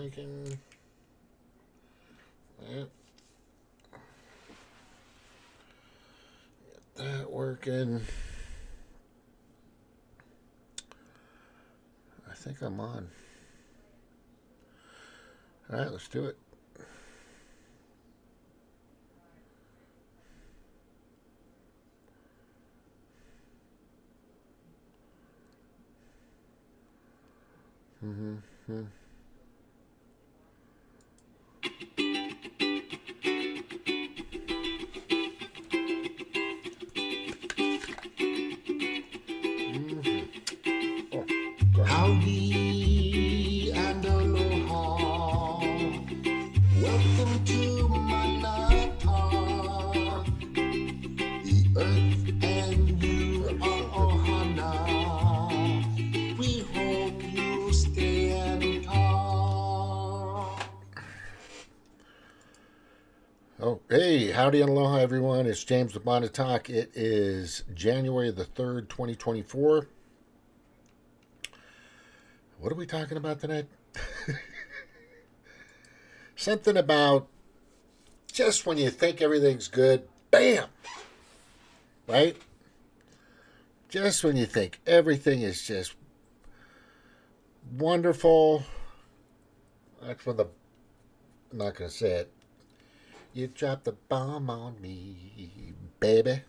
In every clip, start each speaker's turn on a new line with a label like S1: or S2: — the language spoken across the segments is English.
S1: blinking. Yep. Get that working. I think I'm on. All right, let's do it. Mm-hmm.
S2: Howdy and aloha. Welcome to Manata. The earth and you are ohana. We hope you stay and talk.
S1: Oh, hey, howdy and aloha, everyone. It's James with Bonnet Talk. It is January the 3rd, 2024. What are we talking about tonight? Something about just when you think everything's good, bam! Right? Just when you think everything is just wonderful. That's when I'm not going to say it. You dropped the bomb on me, baby.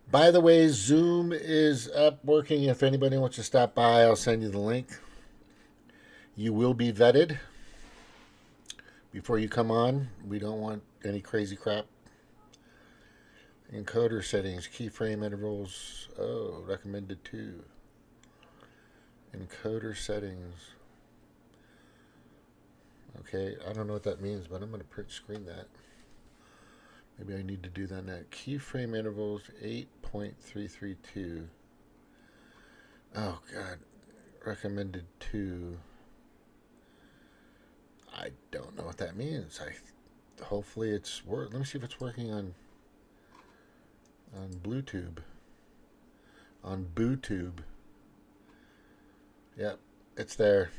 S1: By the way, Zoom is up working. If anybody wants to stop by, I'll send you the link. You will be vetted before you come on. We don't want any crazy crap. Encoder settings, keyframe intervals. Oh, recommended 2. Encoder settings. Okay, I don't know what that means, but I'm going to print screen that. Maybe I need to do that now. Keyframe intervals 8.332. Oh, God. Recommended 2. I don't know what that means. Hopefully it's Let me see if it's working on Bluetooth. On BooTube. Yep, it's there.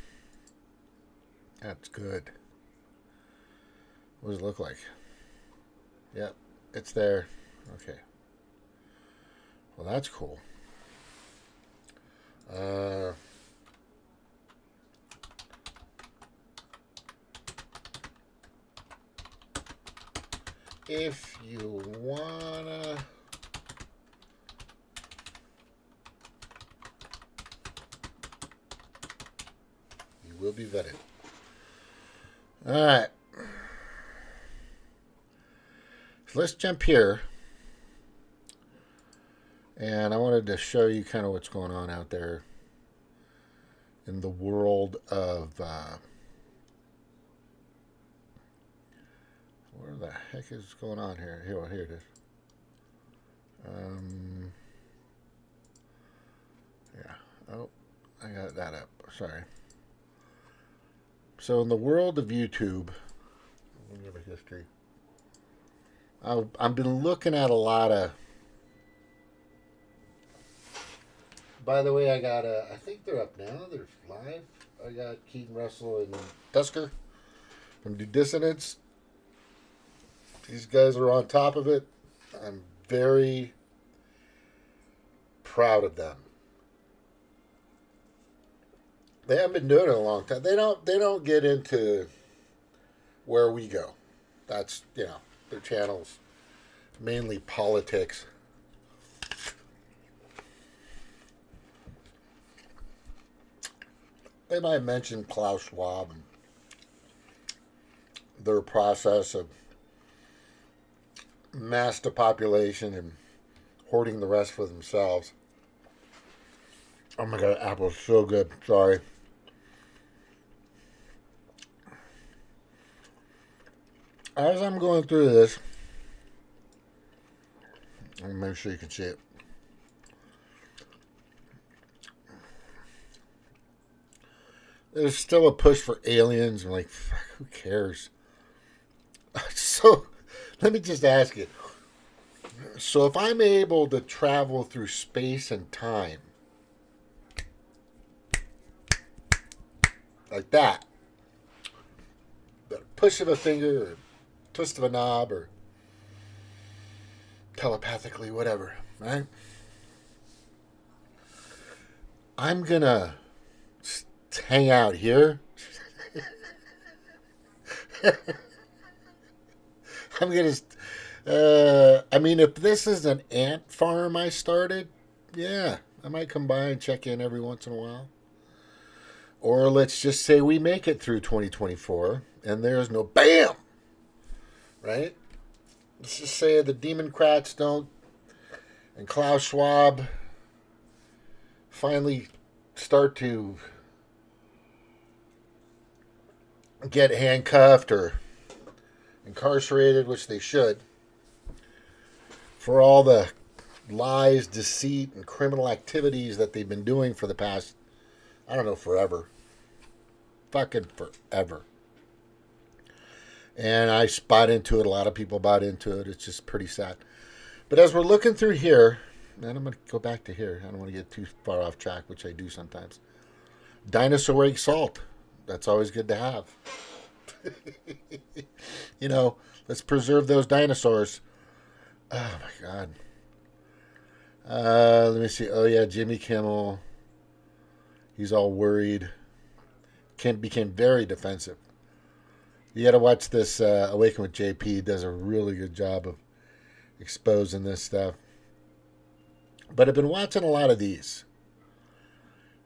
S1: That's good. What does it look like? Yep, it's there. Okay. Well, that's cool. If you wanna you will be vetted. All right. So let's jump here. And I wanted to show you kind of what's going on out there in the world of where the heck is going on here? Here it is. Yeah. Oh, I got that up. Sorry. So in the world of YouTube, let me give a history. I've been looking at a lot of. By the way, I got I think they're up now. They're live. I got Keaton Russell and Tusker from Dissonance. These guys are on top of it. I'm very proud of them. They haven't been doing it a long time. They don't get into where we go. That's, their channels mainly politics. They might mention Klaus Schwab and their process of mass depopulation and hoarding the rest for themselves. Oh my God, apple's so good. Sorry. As I'm going through this, let me make sure you can see it. There's still a push for aliens. I'm like, fuck, who cares? So, let me just ask you. So, if I'm able to travel through space and time, like that. The push of a finger or twist of a knob or telepathically, whatever, right? I'm gonna hang out here. I'm gonna. I mean, if this is an ant farm I started, yeah, I might come by and check in every once in a while. Or let's just say we make it through 2024 and there's no BAM, right? Let's just say the Democrats don't, and Klaus Schwab finally start to get handcuffed or incarcerated, which they should, for all the lies, deceit, and criminal activities that they've been doing for the past, I don't know, forever. Fucking forever. And I bought into it. A lot of people bought into it. It's just pretty sad. But as we're looking through here, and I'm going to go back to here. I don't want to get too far off track, which I do sometimes. Dinosaur egg salt. That's always good to have. You know, let's preserve those dinosaurs. Oh, my God. Let me see. Oh, yeah, Jimmy Kimmel. He's all worried. Kent became very defensive. You got to watch this Awaken with JP. He does a really good job of exposing this stuff. But I've been watching a lot of these.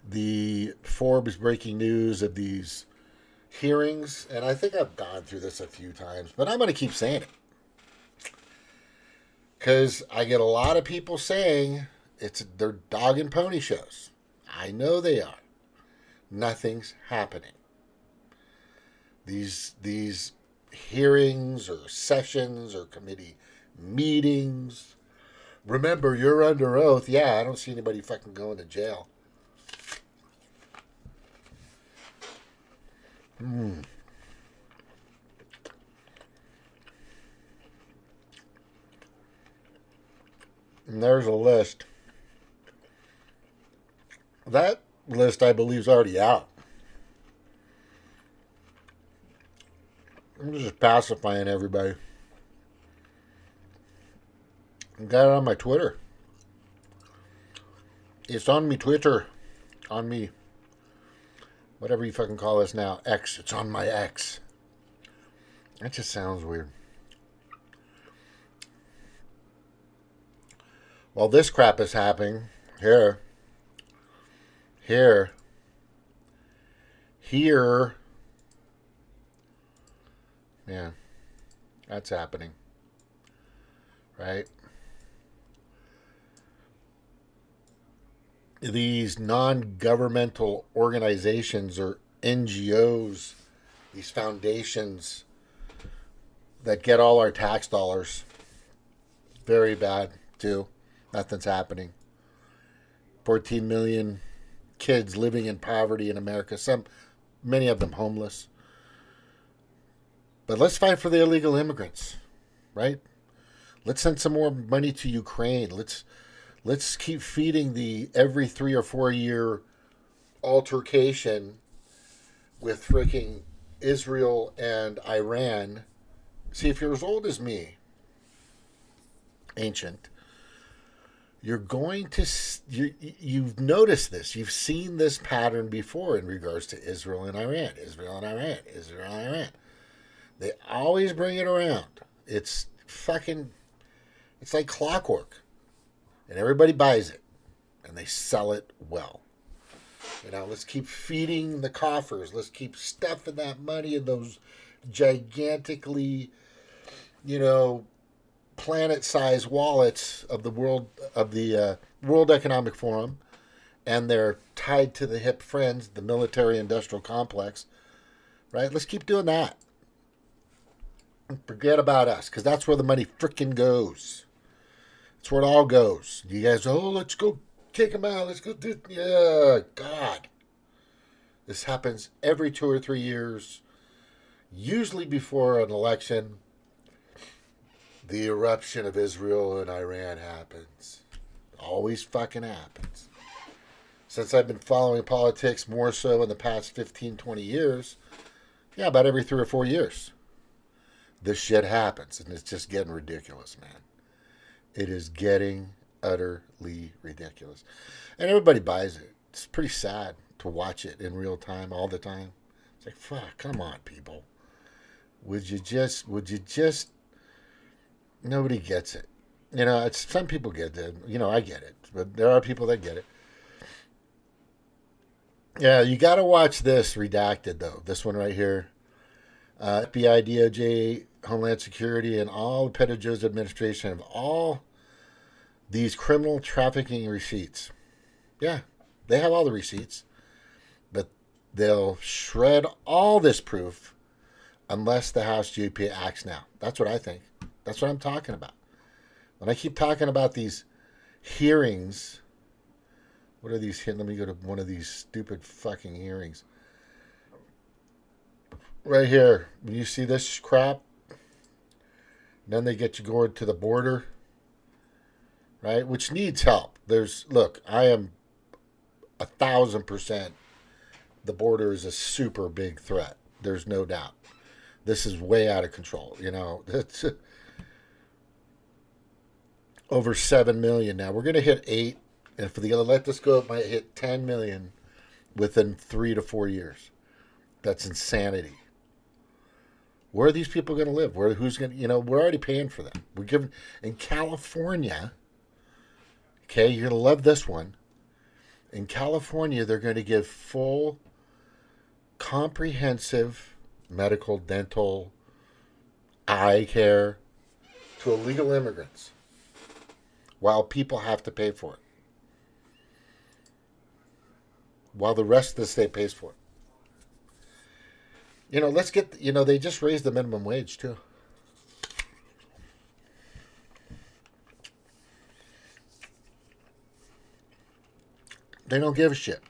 S1: The Forbes breaking news of these hearings. And I think I've gone through this a few times. But I'm going to keep saying it. Because I get a lot of people saying they're dog and pony shows. I know they are. Nothing's happening. These hearings or sessions or committee meetings. Remember, you're under oath. Yeah, I don't see anybody fucking going to jail. And there's a list. That list, I believe, is already out. I'm just pacifying everybody. I got it on my Twitter. It's on me Twitter. On me. Whatever you fucking call this now. X. It's on my X. That just sounds weird. While this crap is happening, here, yeah, that's happening, right? These non-governmental organizations or NGOs, these foundations that get all our tax dollars, very bad too. Nothing's happening. 14 million kids living in poverty in America. Many of them homeless. But let's fight for the illegal immigrants, right? Let's send some more money to Ukraine. Let's keep feeding the every 3 or 4 year altercation with freaking Israel and Iran. See, if you're as old as me, ancient, you're going to, you've noticed this. You've seen this pattern before in regards to Israel and Iran. Israel and Iran. Israel and Iran. They always bring it around. It's like clockwork. And everybody buys it. And they sell it well. You know, let's keep feeding the coffers. Let's keep stuffing that money in those gigantically, planet-sized wallets of the World Economic Forum, and they're tied to the hip friends, the military-industrial complex, right? Let's keep doing that. Forget about us, because that's where the money frickin' goes. That's where it all goes. You guys, let's go kick them out. Let's go do, yeah, God. This happens every 2 or 3 years, usually before an election. The eruption of Israel and Iran happens. Always fucking happens. since I've been following politics more so in the past 15, 20 years, yeah, about every 3 or 4 years, this shit happens. And it's just getting ridiculous, man. It is getting utterly ridiculous. And everybody buys it. It's pretty sad to watch it in real time all the time. It's like, fuck, come on, people. Would you just, nobody gets it. You know, it's, some people get it. You know, I get it. But there are people that get it. Yeah, you got to watch this Redacted, though. This one right here. FBI, DOJ, Homeland Security, and all the Pedro's administration have all these criminal trafficking receipts. Yeah, they have all the receipts. But they'll shred all this proof unless the House GOP acts now. That's what I think. That's what I'm talking about. When I keep talking about these hearings, what are these? Let me go to one of these stupid fucking hearings. Right here, when you see this crap, then they get you going to the border, right? Which needs help. Look, I am 1,000%. The border is a super big threat. There's no doubt. This is way out of control. You know, it's over 7 million now. We're going to hit 8. And if they let this go, it might hit 10 million within 3 to 4 years. That's insanity. Where are these people going to live? Who's going to, you know, we're already paying for them. We're giving, in California, okay, you're going to love this one. In California, they're going to give full, comprehensive medical, dental, eye care to illegal immigrants while people have to pay for it. While the rest of the state pays for it. You know, let's get, you know, they just raised the minimum wage, too. They don't give a shit.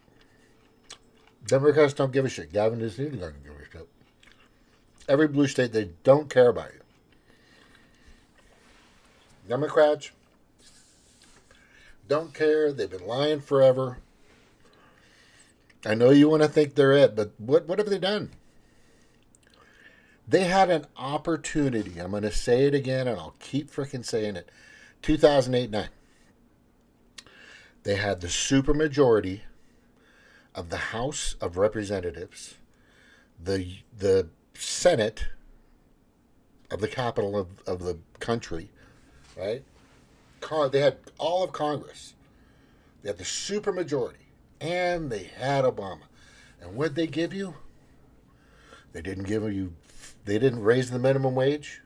S1: Democrats don't give a shit. Gavin doesn't even give a shit. Every blue state, they don't care about you. Democrats don't care. They've been lying forever. I know you want to think they're it, but what have they done? They had an opportunity. I'm going to say it again, and I'll keep freaking saying it. 2008-9. They had the supermajority of the House of Representatives, the Senate of the capital of the country, right? They had all of Congress. They had the supermajority. And they had Obama. And what did they give you? They didn't raise the minimum wage.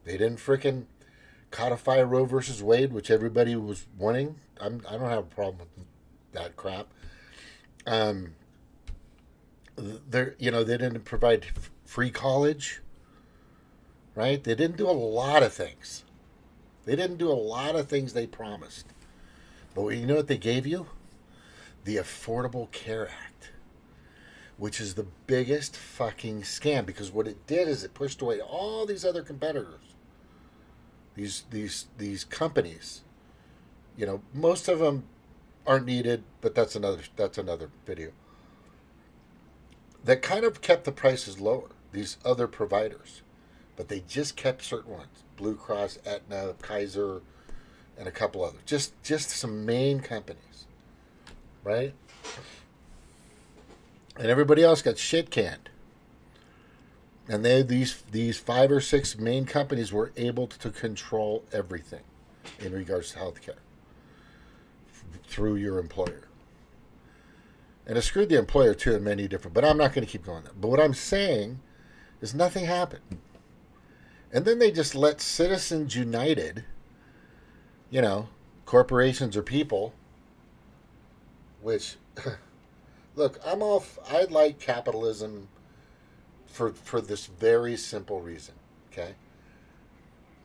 S1: They didn't frickin' codify Roe versus Wade, which everybody was wanting. I don't have a problem with that crap. They didn't provide free college, right? They didn't do a lot of things. They didn't do a lot of things they promised. But you know what they gave you? The Affordable Care Act, which is the biggest fucking scam, because what it did is it pushed away all these other competitors. These companies, you know, most of them aren't needed, but that's another video. That kind of kept the prices lower. These other providers, but they just kept certain ones: Blue Cross, Aetna, Kaiser, and a couple others. Just some main companies, right? And everybody else got shit canned. And these 5 or 6 main companies were able to control everything in regards to healthcare through your employer. And it screwed the employer too in many different. But I'm not going to keep going there. But what I'm saying is nothing happened. And then they just let Citizens United, you know, corporations or people, which, look, I like capitalism for this very simple reason, okay?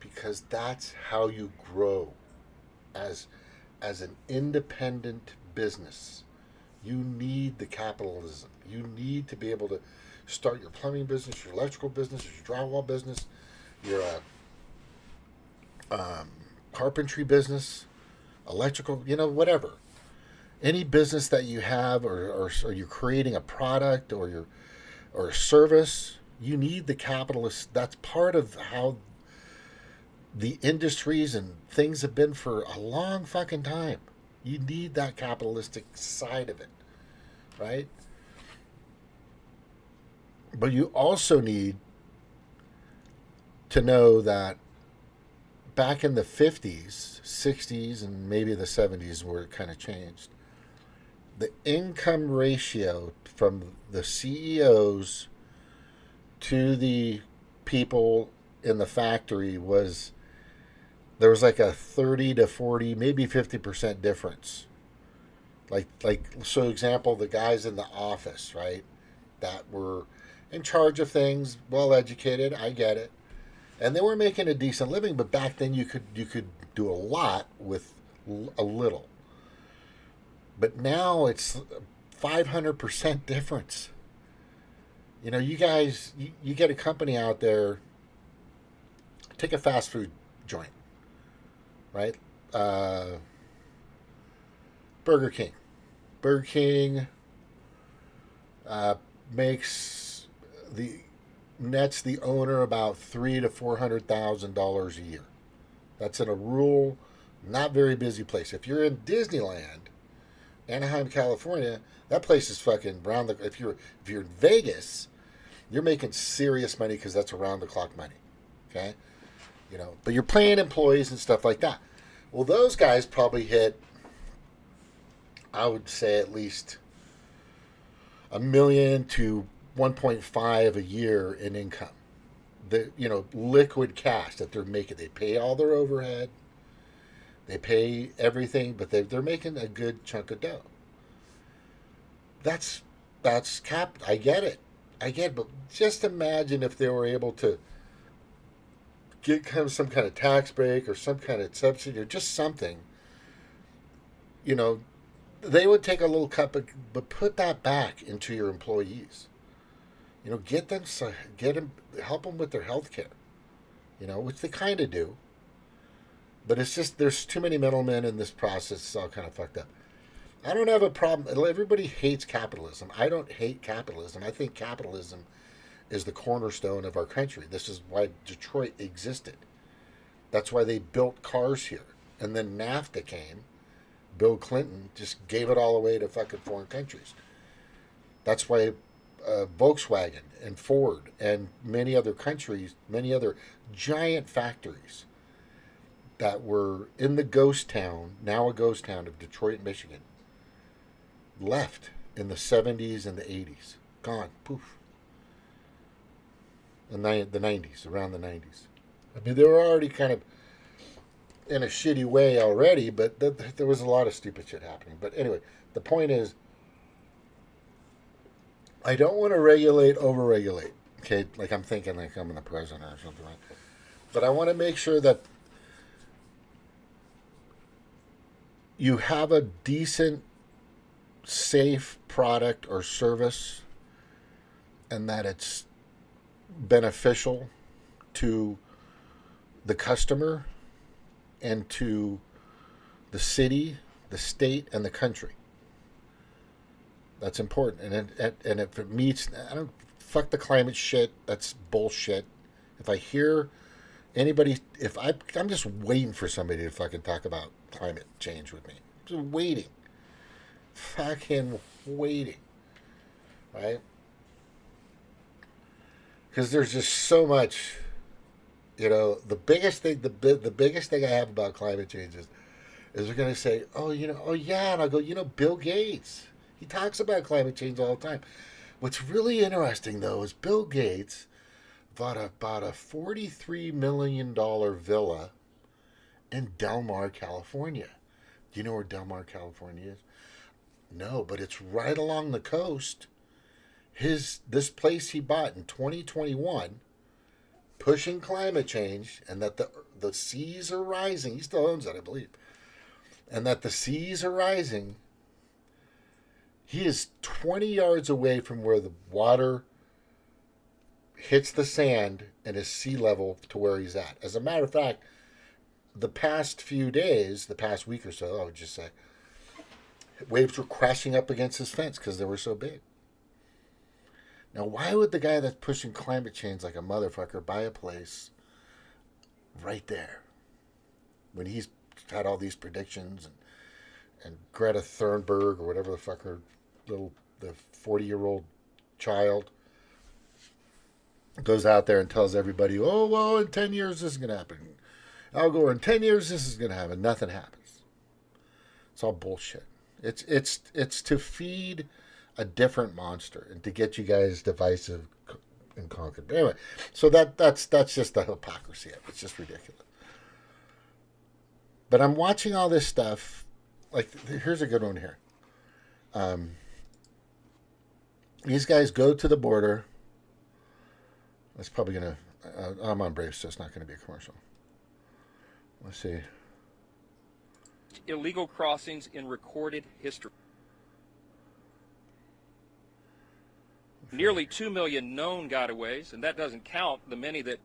S1: Because that's how you grow as an independent business. You need the capitalism. You need to be able to start your plumbing business, your electrical business, your drywall business, your carpentry business, electrical, you know, whatever. any business that you have, or you're creating a product or a service, you need the capitalists. That's part of how the industries and things have been for a long fucking time. You need that capitalistic side of it, right? But you also need to know that back in the 50s, 60s, and maybe the 70s, where it kind of changed, the income ratio from the CEOs to the people in the factory was, there was like a 30 to 40, maybe 50% difference. So example, the guys in the office, right, that were in charge of things, well educated, I get it, and they were making a decent living. But back then, you could do a lot with a little. But now it's 500% difference. You know, you guys, you get a company out there. Take a fast food joint, right? Burger King. Burger King makes the nets the owner about $300,000 to $400,000 a year. That's in a rural, not very busy place. If you're in Disneyland, Anaheim, California, that place is fucking round the. If you're in Vegas, you're making serious money because that's around the clock money. Okay, you know, but you're paying employees and stuff like that. Well, those guys probably hit, I would say, at least $1 million to 1.5 a year in income. The liquid cash that they're making. They pay all their overhead. They pay everything, but they're making a good chunk of dough. That's cap. I get it. But just imagine if they were able to get some kind of tax break or some kind of subsidy or just something. You know, they would take a little cut, but put that back into your employees. You know, get them, help them with their health care. You know, which they kind of do. But it's just, there's too many middlemen in this process. It's all kind of fucked up. I don't have a problem. Everybody hates capitalism. I don't hate capitalism. I think capitalism is the cornerstone of our country. This is why Detroit existed. That's why they built cars here. And then NAFTA came. Bill Clinton just gave it all away to fucking foreign countries. That's why Volkswagen and Ford and many other countries, many other giant factories that were in the ghost town, now a ghost town of Detroit, Michigan, left in the 70s and the 80s. Gone. Poof. The 90s, around the 90s. I mean, they were already kind of in a shitty way already, but there was a lot of stupid shit happening. But anyway, the point is, I don't want to overregulate. Okay, like I'm thinking like I'm the president or something like that. But I want to make sure that you have a decent, safe product or service, and that it's beneficial to the customer and to the city, the state, and the country. That's important. And if it meets, I don't, fuck the climate shit. That's bullshit. If I hear anybody, I'm just waiting for somebody to fucking talk about climate change with me. Just waiting. Fucking waiting. Right? Because there's just so much, the biggest thing I have about climate change is they're going to say, oh yeah, and I'll go, Bill Gates, he talks about climate change all the time. What's really interesting, though, is Bill Gates bought about a $43 million villa in Del Mar, California. Do you know where Del Mar, California is? No, but it's right along the coast. This place he bought in 2021, pushing climate change, and that the seas are rising. He still owns it, I believe. And that the seas are rising. He is 20 yards away from where the water hits the sand and is sea level to where he's at. As a matter of fact, the past few days, the past week or so, I would just say, Waves were crashing up against his fence because they were so big. Now, why would the guy that's pushing climate change like a motherfucker buy a place right there when he's had all these predictions and Greta Thunberg or whatever the fuck her the 40-year-old child goes out there and tells everybody, oh, well, in 10 years this is going to happen. Al Gore, in 10 years this is going to happen. Nothing happens. It's all bullshit. It's to feed a different monster and to get you guys divisive and conquered. Anyway, so that's just the hypocrisy of it. It's just ridiculous. But I'm watching all this stuff. Like, here's a good one here. These guys go to the border. It's probably going to... I'm on Brave, so it's not going to be a commercial. Let's see.
S3: Illegal crossings in recorded history. Nearly 2 million known gotaways, and that doesn't count the many that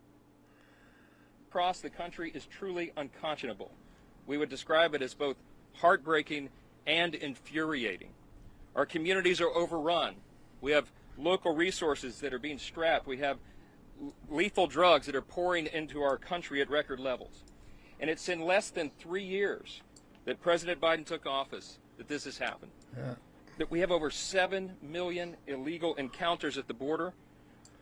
S3: cross the country, is truly unconscionable. We would describe it as both heartbreaking and infuriating. Our communities are overrun. We have local resources that are being strapped. We have lethal drugs that are pouring into our country at record levels. And it's in less than 3 years that President Biden took office that this has happened.
S1: Yeah.
S3: That we have over 7 million illegal encounters at the border,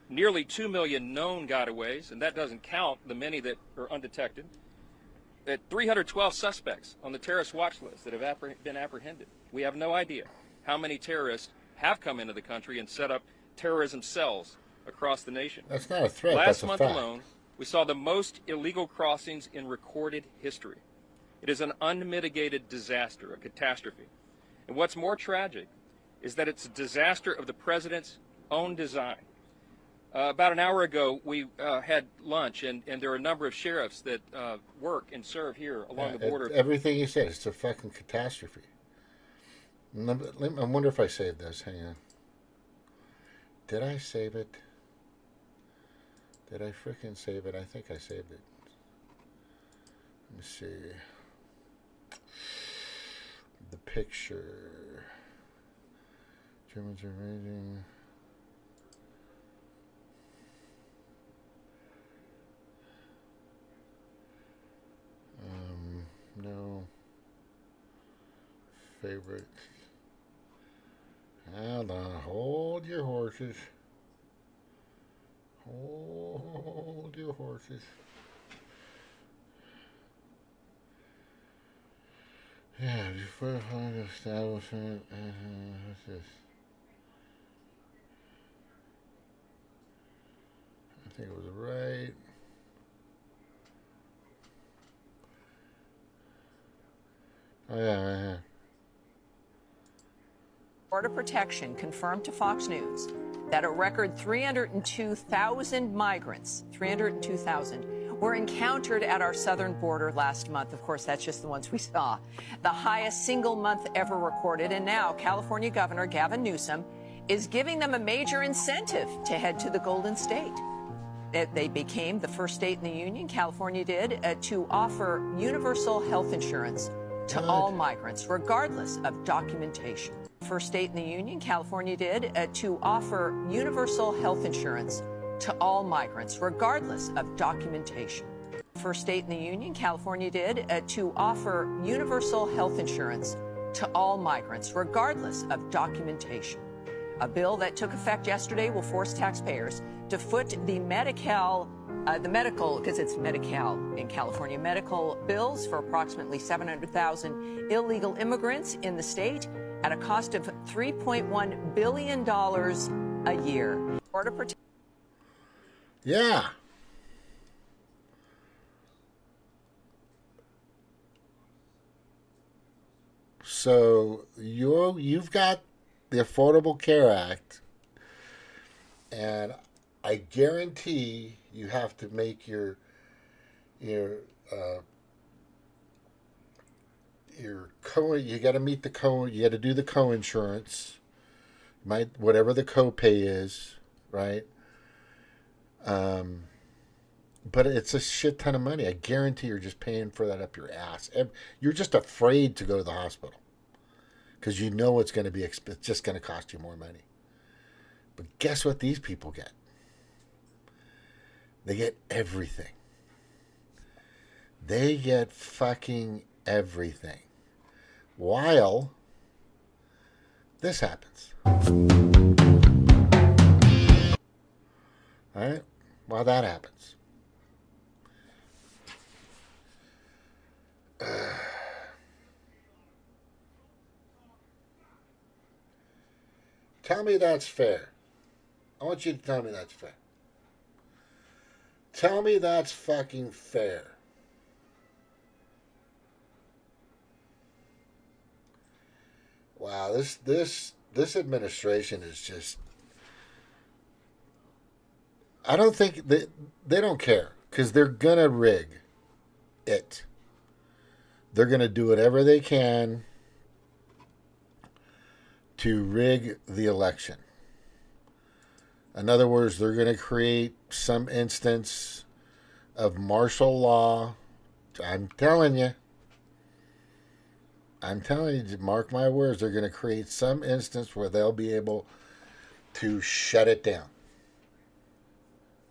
S3: nearly 2 million known gotaways, and that doesn't count the many that are undetected. At 312 suspects on the terrorist watch list that have been apprehended. We have no idea how many terrorists have come into the country and set up terrorism cells across the nation.
S1: That's not a threat.
S3: Last
S1: That's a
S3: month
S1: fact.
S3: alone, we saw the most illegal crossings in recorded history. It is an unmitigated disaster, a catastrophe. And what's more tragic is that it's a disaster of the president's own design. About an hour ago, we had lunch, and there are a number of sheriffs that work and serve here along the border.
S1: Everything you said, it's a fucking catastrophe. I wonder if I saved this. Hang on. Did I save it? Did I freaking save it? I think I saved it. Let me see. The picture. Germans are raising. No. Favorite. Hold on. Hold your horses. Hold your horses. Yeah, before the establishment. What's this? I think it was right. Oh, yeah, right here.
S4: Border Protection confirmed to Fox News that a record 302,000 migrants, 302,000, were encountered at our southern border last month. Of course, that's just the ones we saw. The highest single month ever recorded. And now California Governor Gavin Newsom is giving them a major incentive to head to the Golden State. They became the first state in the union, California did, to offer universal health insurance to all migrants, regardless of documentation. First state in the union, California did, to offer universal health insurance to all migrants, regardless of documentation. First state in the union, California did, to offer universal health insurance to all migrants, regardless of documentation. A bill that took effect yesterday will force taxpayers to foot the medical, because it's Medi-Cal in California, medical bills for approximately 700,000 illegal immigrants in the state at a cost of $3.1 billion a year. Border Protection.
S1: Yeah. So you've got the Affordable Care Act, and I guarantee you have to make your co. You got to meet the co. You got to do the co-insurance, whatever the co-pay is, right? But it's a shit ton of money. I guarantee you're just paying for that up your ass. You're just afraid to go to the hospital because you know it's going to be it's just going to cost you more money. But guess what these people get? They get everything. They get fucking everything. While this happens. All right? While that happens. Tell me that's fair. I want you to tell me that's fair. Tell me that's fucking fair. Wow, this administration is just. I don't think they don't care because they're gonna rig it. They're gonna do whatever they can to rig the election. In other words, they're going to create some instance of martial law. I'm telling you, mark my words, they're going to create some instance where they'll be able to shut it down.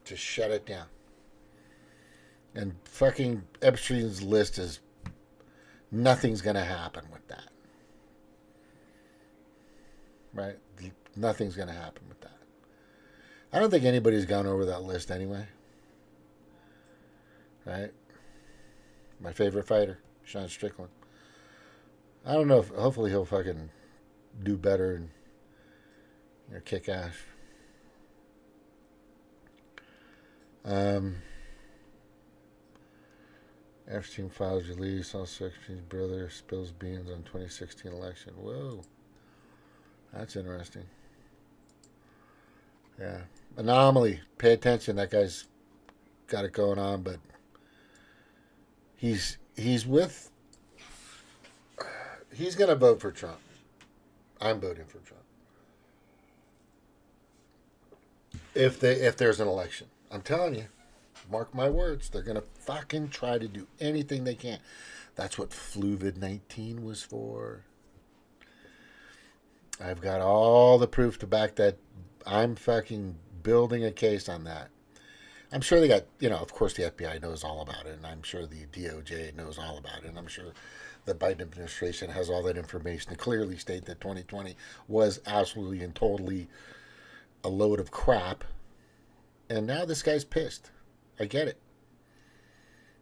S1: To shut it down. And fucking Epstein's list is, nothing's going to happen with that. Right? Nothing's going to happen with that. I don't think anybody's gone over that list anyway. Right? My favorite fighter, Sean Strickland. I don't know if, hopefully he'll fucking do better and kick ass. Epstein files release. Also, Epstein's brother spills beans on 2016 election. Whoa. That's interesting. Yeah. Anomaly. Pay attention. That guy's got it going on, but he's going to vote for Trump. I'm voting for Trump. If there's an election. I'm telling you. Mark my words. They're going to fucking try to do anything they can. That's what Fluvid-19 was for. I've got all the proof to back that. I'm fucking building a case on that. I'm sure they got, of course the FBI knows all about it, and I'm sure the DOJ knows all about it, and I'm sure the Biden administration has all that information to clearly state that 2020 was absolutely and totally a load of crap. And now this guy's pissed. I get it.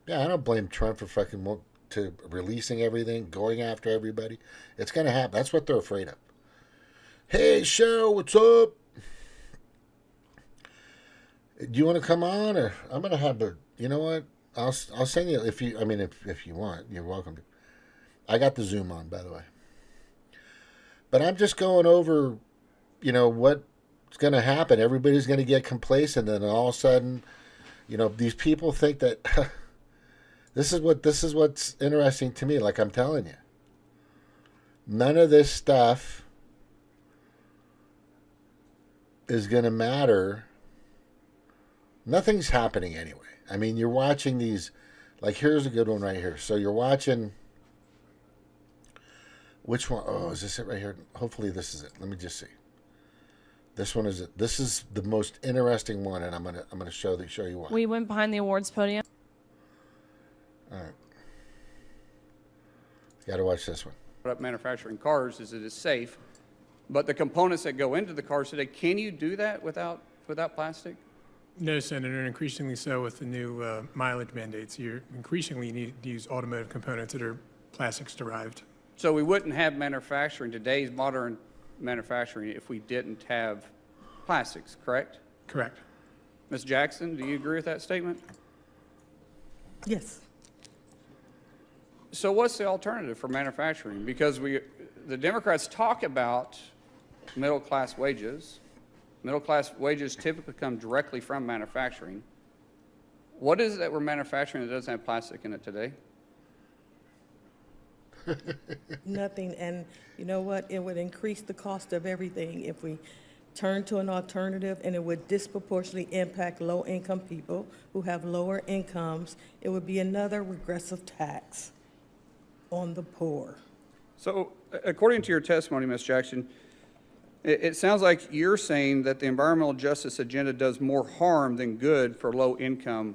S1: Yeah, I don't blame Trump for fucking releasing everything, going after everybody. It's going to happen. That's what they're afraid of. Hey, show, what's up? Do you want to come on, or I'm gonna have a? You know what? I'll send you if you. I mean, if you want, you're welcome to. I got the Zoom on, by the way. But I'm just going over, what's going to happen. Everybody's going to get complacent, and then all of a sudden, these people think that this is what's interesting to me. Like I'm telling you, none of this stuff is going to matter. Nothing's happening anyway. I mean, you're watching these, like here's a good one right here. So you're watching, which one? Oh, is this it right here? Hopefully this is it. Let me just see. This one is it. This is the most interesting one, and I'm gonna show you why.
S5: We went behind the awards podium.
S1: All right. You got to watch this one.
S6: Up manufacturing cars is it is safe, but the components that go into the cars today, can you do that without plastic?
S7: No, Senator, and increasingly so with the new mileage mandates. You increasingly need to use automotive components that are plastics derived.
S6: So we wouldn't have manufacturing, today's modern manufacturing, if we didn't have plastics, correct?
S7: Correct.
S6: Ms. Jackson, do you agree with that statement?
S8: Yes.
S6: So what's the alternative for manufacturing? Because the Democrats talk about middle-class wages. Middle-class wages typically come directly from manufacturing. What is it that we're manufacturing that doesn't have plastic in it today?
S8: Nothing. And you know what? It would increase the cost of everything if we turn to an alternative, and it would disproportionately impact low-income people who have lower incomes. It would be another regressive tax on the poor.
S6: So according to your testimony, Ms. Jackson, it sounds like you're saying that the environmental justice agenda does more harm than good for low-income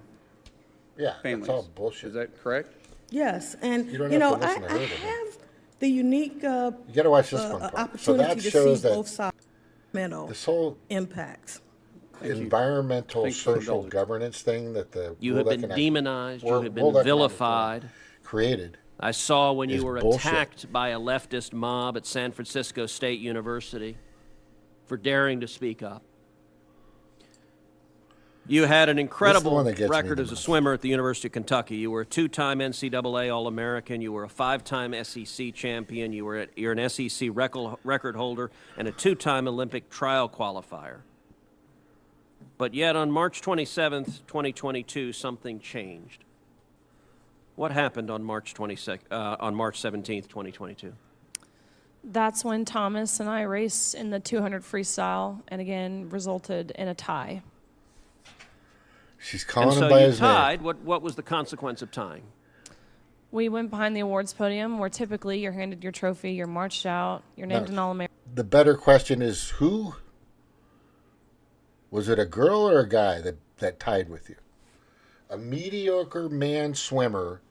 S1: Yeah,
S6: families.
S1: that's all bullshit.
S6: Is that correct?
S8: Yes, and,
S1: You don't
S8: you know,
S1: have to listen to
S8: I
S1: her, though.
S8: have the unique
S1: You got to watch this one part. So
S8: opportunity
S1: that
S8: to
S1: shows
S8: see
S1: that
S8: both sides of mental
S1: this whole
S8: impacts.
S1: environmental
S6: Thanks for
S1: social
S6: indulging.
S1: governance thing that the
S5: You
S1: World
S5: have been
S1: Economic-
S5: demonized. You
S1: World-
S5: have been
S1: World Economic
S5: vilified.
S1: Forum created.
S5: I saw when
S1: is
S5: you were
S1: bullshit.
S5: attacked by a leftist mob at San Francisco State University for daring to speak up. You had an incredible
S1: one that gets me
S5: record
S1: the
S5: as a
S1: most.
S5: swimmer at the University of Kentucky. You were a two-time NCAA All-American. You were a five-time SEC champion. You're an SEC record holder and a two-time Olympic trial qualifier. But yet on March 27th, 2022, something changed. What happened on March 17th, 2022?
S9: That's when Thomas and I raced in the 200 freestyle and again resulted in a tie.
S1: She's
S5: And
S1: calling
S5: so
S1: him by
S5: you
S1: his
S5: tied. What was the consequence of tying?
S9: We went behind the awards podium where typically you're handed your trophy, you're marched out, you're named an All-American.
S1: name. The better question is who? Was it a girl or a guy that tied with you? A mediocre man swimmer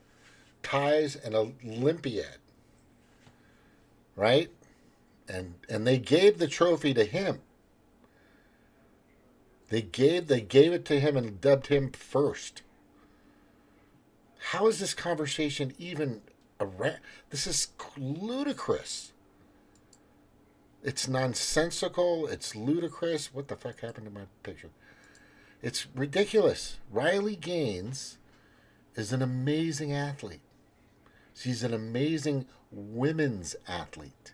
S1: ties an Olympiad, right? And they gave the trophy to him. They gave it to him and dubbed him first. How is this conversation even this is ludicrous. It's nonsensical. It's ludicrous. What the fuck happened to my picture? It's ridiculous. Riley Gaines is an amazing athlete. She's an amazing women's athlete.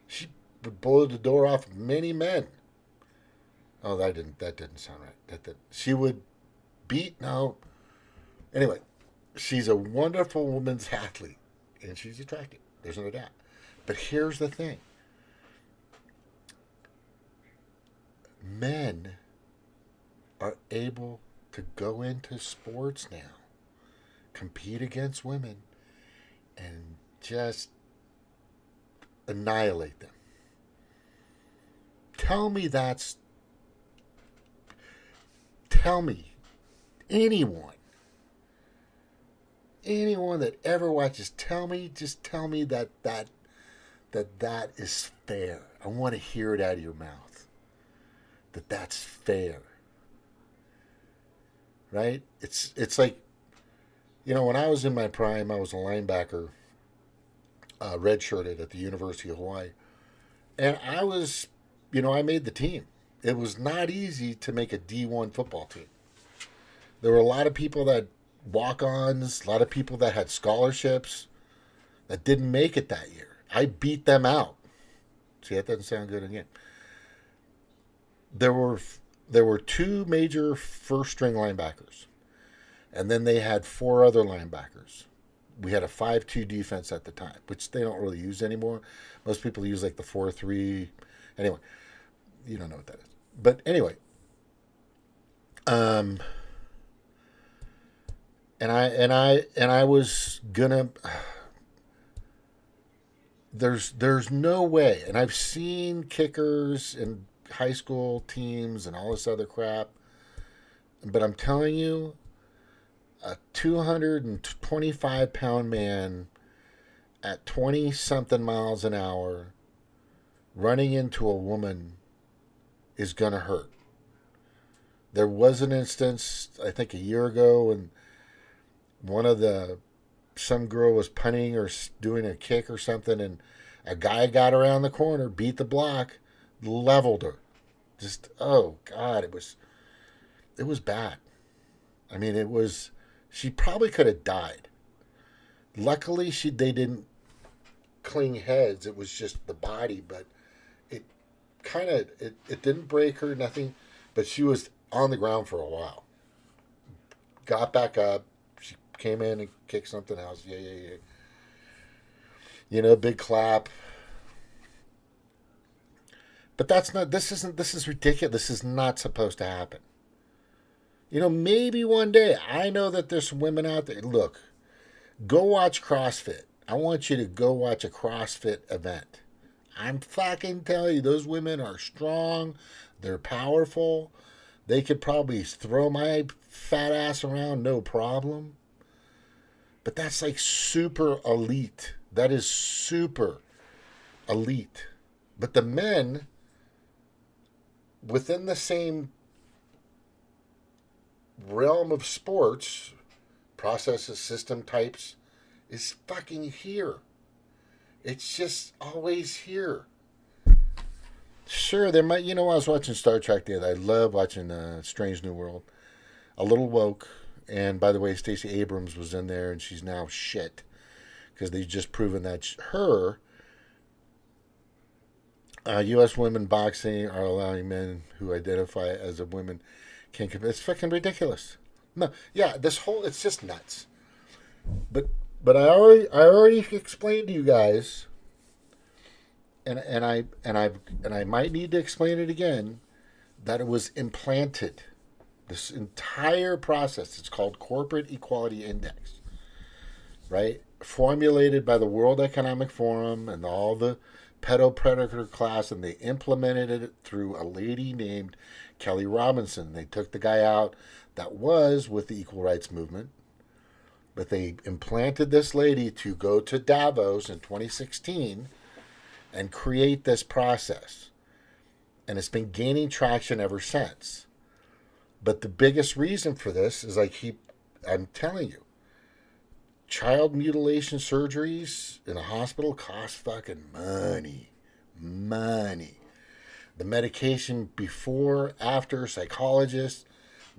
S1: She blew the door off many men. Oh, that didn't sound right. She would beat no. Anyway, she's a wonderful women's athlete, and she's attractive. There's no doubt. But here's the thing. Men are able to go into sports now, compete against women, and just annihilate them. Tell me anyone that ever watches, just tell me that is fair. I want to hear it out of your mouth. That's fair. Right? It's like, when I was in my prime, I was a linebacker, redshirted at the University of Hawaii. And I was, I made the team. It was not easy to make a D1 football team. There were a lot of people that walk-ons, a lot of people that had scholarships that didn't make it that year. I beat them out. See, that doesn't sound good again. There were two major first-string linebackers, and then they had four other linebackers. We had a 5-2 defense at the time, which they don't really use anymore. Most people use like the 4-3. Anyway, you don't know what that is. But anyway, and I was gonna. There's no way, and I've seen kickers in high school teams and all this other crap, but I'm telling you, a 225-pound man at 20-something miles an hour running into a woman is gonna hurt. There was an instance, I think a year ago, when some girl was punting or doing a kick or something, and a guy got around the corner, beat the block, leveled her. Just, oh God, it was bad. I mean, she probably could have died. Luckily, they didn't cling heads. It was just the body, but it didn't break her, nothing, but she was on the ground for a while. Got back up. She came in and kicked something else. Yeah. Big clap. But this is ridiculous. This is not supposed to happen. Maybe one day, I know that there's women out there. Look, go watch CrossFit. I want you to go watch a CrossFit event. I'm fucking telling you, those women are strong. They're powerful. They could probably throw my fat ass around, no problem. But that's like super elite. That is super elite. But the men within the same realm of sports, processes, system types, is fucking here. It's just always here. Sure, there might, I was watching Star Trek the other day. I love watching Strange New World. A little woke. And by the way, Stacey Abrams was in there and she's now shit. Because they've just proven that her, U.S. women boxing are allowing men who identify as a woman can compete. It's fucking ridiculous. No, yeah, it's just nuts. But I already explained to you guys, and I might need to explain it again, that it was implanted. This entire process, it's called Corporate Equality Index, right? Formulated by the World Economic Forum and all the pedo-predator class, and they implemented it through a lady named Kelly Robinson. They took the guy out that was with the Equal Rights Movement, but they implanted this lady to go to Davos in 2016 and create this process. And it's been gaining traction ever since. But the biggest reason for this is I'm telling you, child mutilation surgeries in a hospital cost fucking money. Money. The medication before, after, psychologists,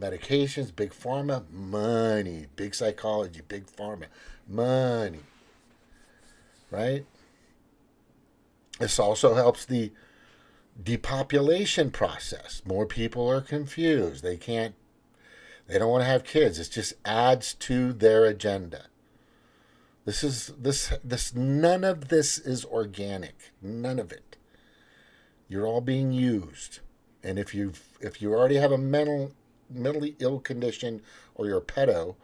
S1: medications, big pharma, money. Big psychology, big pharma, money. Right? This also helps the depopulation process. More people are confused. They don't want to have kids. It just adds to their agenda. None of this is organic. None of it. You're all being used. And if you already have a mentally ill condition or you're a pedo,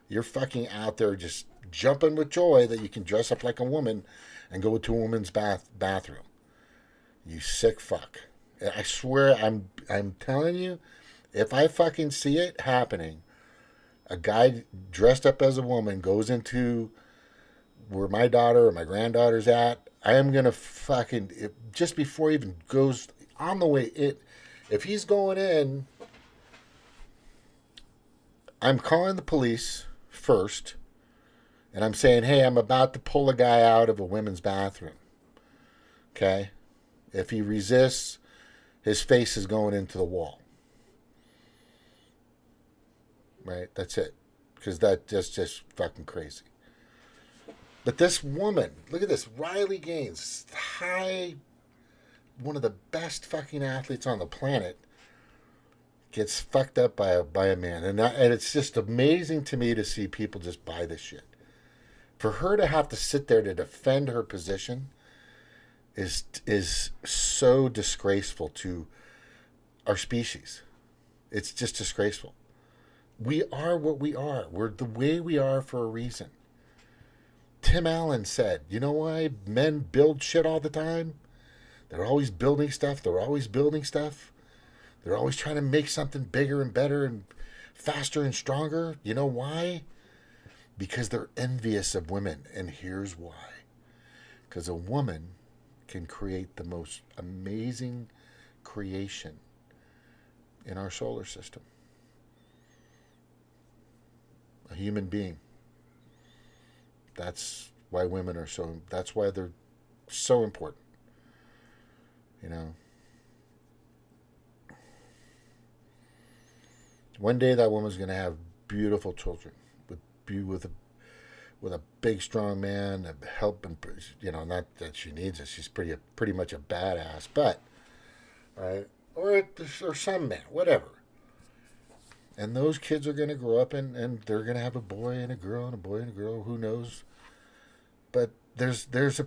S1: you're fucking out there just jumping with joy that you can dress up like a woman and go to a woman's bathroom. You sick fuck. I swear, I'm telling you, if I fucking see it happening, a guy dressed up as a woman goes into where my daughter or my granddaughter's at, I am going to fucking, just before he even goes on the way, if he's going in, I'm calling the police first, and I'm saying, hey, I'm about to pull a guy out of a women's bathroom. Okay? If he resists, his face is going into the wall. Right? That's it. Because that's just fucking crazy. But this woman, look at this, Riley Gaines, one of the best fucking athletes on the planet, gets fucked up by a man. And it's just amazing to me to see people just buy this shit. For her to have to sit there to defend her position is so disgraceful to our species. It's just disgraceful. We are what we are. We're the way we are for a reason. Tim Allen said, you know why men build shit all the time? They're always building stuff. They're always building stuff. They're always trying to make something bigger and better and faster and stronger. You know why? Because they're envious of women. And here's why. Because a woman can create the most amazing creation in our solar system. A human being. That's why that's why they're so important. You know. One day that woman's going to have beautiful children with a big strong man to help, and not that she needs it. She's pretty much a badass, but right, or some man, whatever. And those kids are going to grow up and they're going to have a boy and a girl and a boy and a girl. Who knows? But there's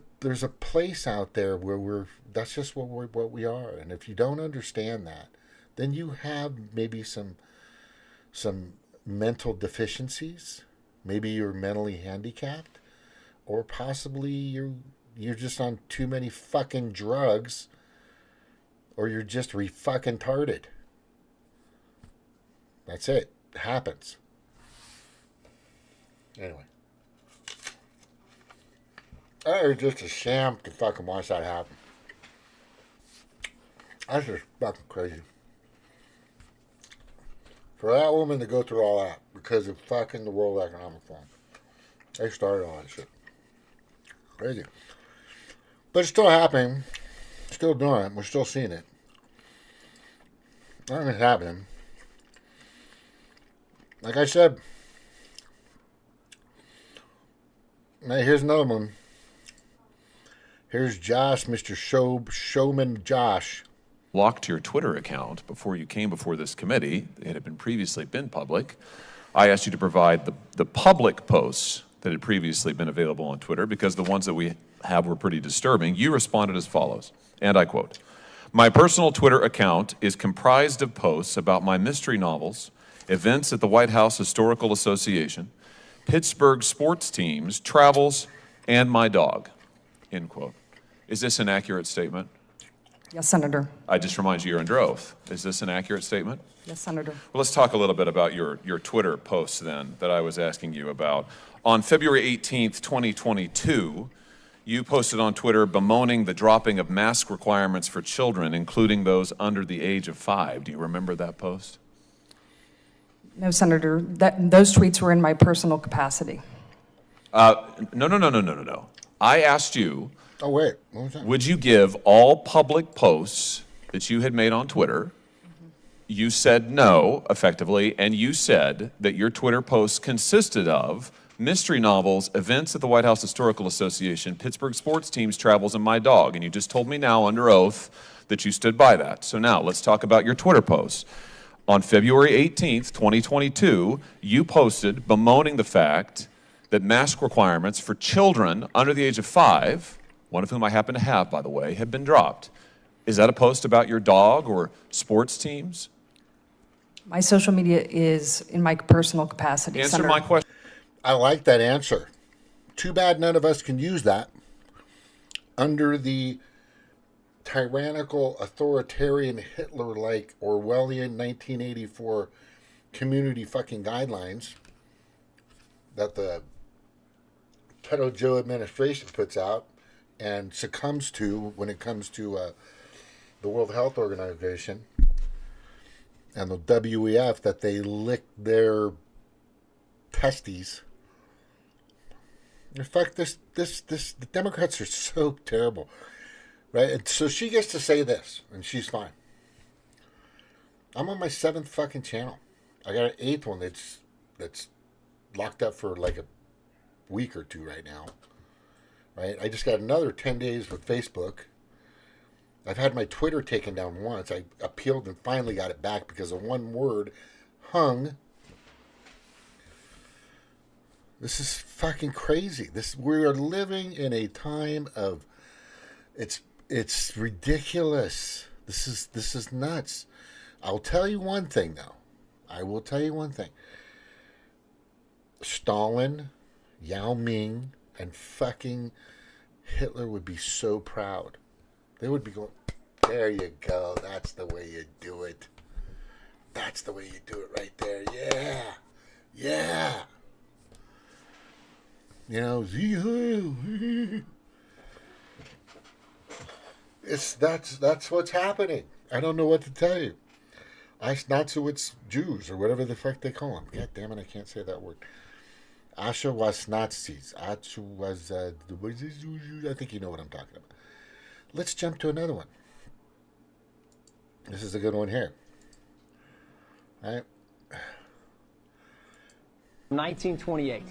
S1: a place out there where that's just what we are. And if you don't understand that, then you have maybe some mental deficiencies. Maybe you're mentally handicapped, or possibly you're just on too many fucking drugs, or you're just fucking retarded. That's it. It happens. Anyway. Or just a sham to fucking watch that happen. That's just fucking crazy. For that woman to go through all that because of fucking the World Economic Forum. They started all that shit. Crazy. But it's still happening. Still doing it. We're still seeing it. Nothing's happening. Like I said, now here's another one. Here's Josh, Mr. Showman Josh.
S10: Locked your Twitter account before you came before this committee. It had previously been public. I asked you to provide the public posts that had previously been available on Twitter because the ones that we have were pretty disturbing. You responded as follows, and I quote, "My personal Twitter account is comprised of posts about my mystery novels, events at the White House Historical Association, Pittsburgh sports teams, travels, and my dog," end quote. Is this an accurate statement?
S11: Yes, Senator.
S10: I just remind you you're under oath. Is this an accurate statement?
S11: Yes, Senator.
S10: Well, let's talk a little bit about your Twitter posts then that I was asking you about. On February 18th, 2022, you posted on Twitter bemoaning the dropping of mask requirements for children, including those under the age of 5. Do you remember that post?
S11: No, Senator. Those tweets were in my personal capacity.
S10: No. I asked you,
S1: Oh, wait. What was that?
S10: would you give all public posts that you had made on Twitter? You said no, effectively, and you said that your Twitter posts consisted of mystery novels, events at the White House Historical Association, Pittsburgh sports teams, travels, and my dog. And you just told me now under oath that you stood by that. So now let's talk about your Twitter posts. On February 18th, 2022, you posted bemoaning the fact that mask requirements for children under the age of 5, one of whom I happen to have, by the way, have been dropped. Is that a post about your dog or sports teams?
S11: My social media is in my personal capacity,
S10: Answer
S11: Senator.
S10: my question.
S1: I like that answer. Too bad none of us can use that under the tyrannical, authoritarian, Hitler-like, Orwellian 1984 community fucking guidelines that the Pedo Joe administration puts out and succumbs to when it comes to the World Health Organization and the WEF, that they lick their testes. In fact, the Democrats are so terrible, right? And so she gets to say this, and she's fine. I'm on my 7th fucking channel. I got an 8th one that's locked up for like a week or 2 right now. Right? I just got another 10 days with Facebook. I've had my Twitter taken down once. I appealed and finally got it back because of one word, hung. This is fucking crazy. We are living in a time of it's ridiculous. This is nuts. I'll tell you one thing though. I will tell you one thing. Stalin, Yao Ming, and fucking Hitler would be so proud. They would be going, there you go. That's the way you do it. That's the way you do it right there. Yeah. Yeah. You know, that's what's happening. I don't know what to tell you. Auschwitz Jews, or whatever the fuck they call them. God damn it, I can't say that word. Asha was Nazis. Asha was, I think you know what I'm talking about. Let's jump to another one. This is a good one here. All right.
S12: 1928.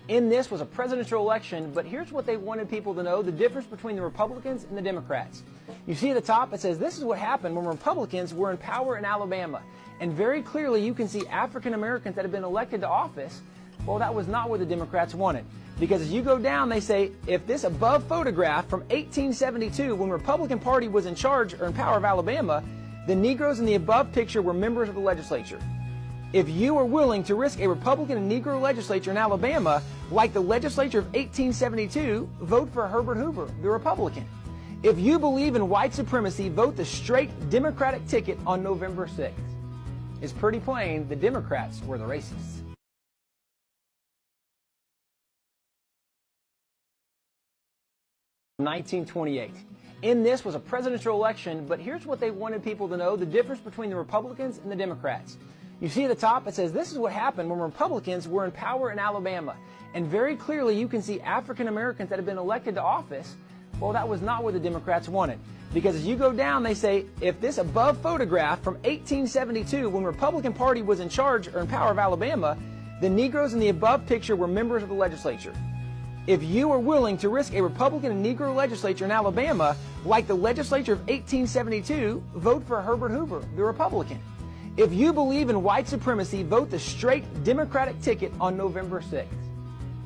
S12: In this was a presidential election, but here's what they wanted people to know, the difference between the Republicans and the Democrats. You see at the top, it says this is what happened when Republicans were in power in Alabama. And very clearly you can see African Americans that have been elected to office. Well, that was not what the Democrats wanted. Because as you go down, they say, if this above photograph from 1872, when the Republican Party was in charge or in power of Alabama, the Negroes in the above picture were members of the legislature. If you are willing to risk a Republican and Negro legislature in Alabama, like the legislature of 1872, vote for Herbert Hoover, the Republican. If you believe in white supremacy, vote the straight Democratic ticket on November 6th. It's pretty plain the Democrats were the racists. (1928). In this was a presidential election, but here's what they wanted people to know, the difference between the Republicans and the Democrats. You see at the top, it says this is what happened when Republicans were in power in Alabama. And very clearly you can see African Americans that have been elected to office. Well, that was not what the Democrats wanted. Because as you go down, they say, if this above photograph from 1872, when the Republican Party was in charge or in power of Alabama, the Negroes in the above picture were members of the legislature. If you are willing to risk a Republican and Negro legislature in Alabama, like the legislature of 1872, vote for Herbert Hoover, the Republican. If you believe in white supremacy, vote the straight Democratic ticket on November 6th.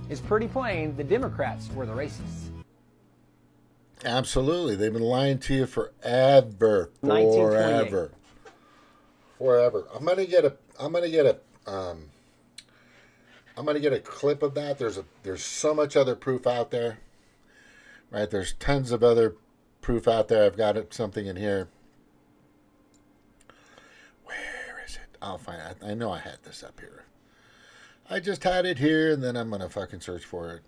S12: It's pretty plain the Democrats were the racists.
S1: Absolutely. They've been lying to you forever.
S12: 1928.
S1: Forever. I'm gonna get a clip of that. There's so much other proof out there. Right? There's tons of other proof out there. I've got something in here. Where is it? I'll find it. I know I had this up here. I just had it here, and then I'm gonna fucking search for it.